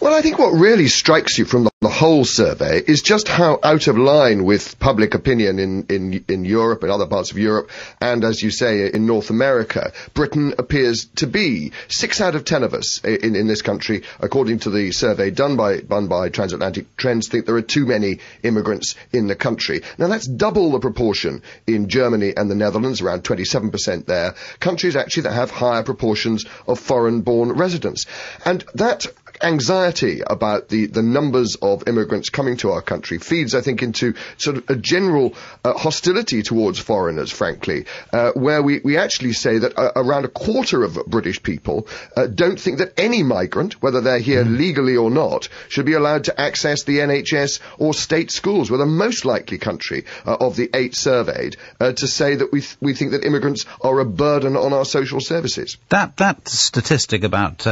Well, I think what really strikes you from the whole survey is just how out of line with public opinion in Europe and other parts of Europe, and as you say, in North America, Britain appears to be. 6 out of 10 of us in this country, according to the survey done by Transatlantic Trends, think there are too many immigrants in the country. Now, that's double the proportion in Germany and the Netherlands, around 27% there, countries actually that have higher proportions of foreign-born residents. And that anxiety about the numbers of immigrants coming to our country feeds, I think, into sort of a general hostility towards foreigners, frankly, where we actually say that around a quarter of British people don't think that any migrant, whether they're here legally or not, should be allowed to access the NHS or state schools. We're the most likely country of the 8 surveyed to say that we think that immigrants are a burden on our social services. That statistic about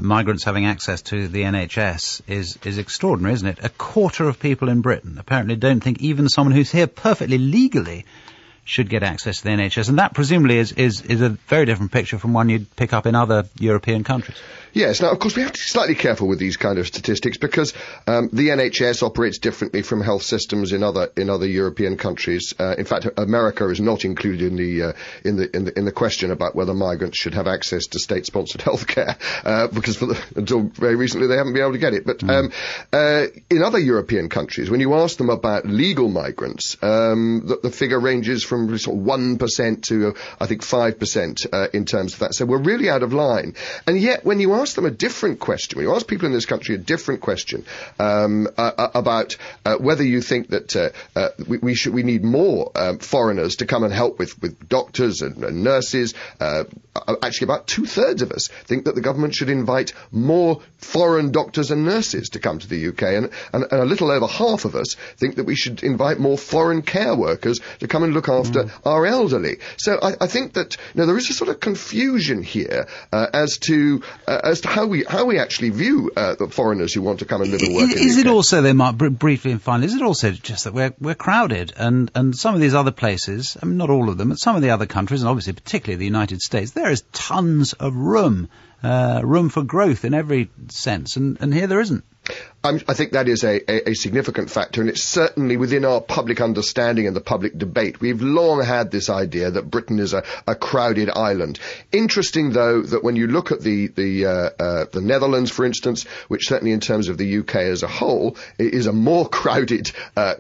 migrants having access to the NHS is extraordinary, isn't it? A quarter of people in Britain apparently don't think even someone who's here perfectly legally should get access to the NHS, and that presumably is a very different picture from one you'd pick up in other European countries. Yes. Now, of course, we have to be slightly careful with these kind of statistics because the NHS operates differently from health systems in other European countries. In fact, America is not included in the question about whether migrants should have access to state-sponsored healthcare because until very recently they haven't been able to get it. But in other European countries, when you ask them about legal migrants, the figure ranges from sort of 1% to I think 5% in terms of that. So we're really out of line. And yet, when you ask them a different question, when you ask people in this country a different question about whether you think that we need more foreigners to come and help with doctors and nurses, actually about 2/3 of us think that the government should invite more foreign doctors and nurses to come to the UK, and a little over half of us think that we should invite more foreign care workers to come and look after our elderly. So I think that there is a sort of confusion here as to how we actually view the foreigners who want to come and live and work in the UK. Is it also, then, Mark, briefly and finally, is it also just that we're crowded and some of these other places, I mean, not all of them, but some of the other countries, and obviously particularly the United States, there is tons of room for growth in every sense, and here there isn't. I think that is a significant factor, and it's certainly within our public understanding and the public debate. We've long had this idea that Britain is a crowded island. Interesting, though, that when you look at the Netherlands, for instance, which certainly in terms of the UK as a whole is a more crowded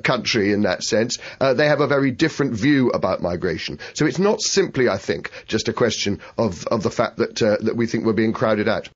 country in that sense, they have a very different view about migration. So it's not simply, I think, just a question of the fact that we think we're being crowded out.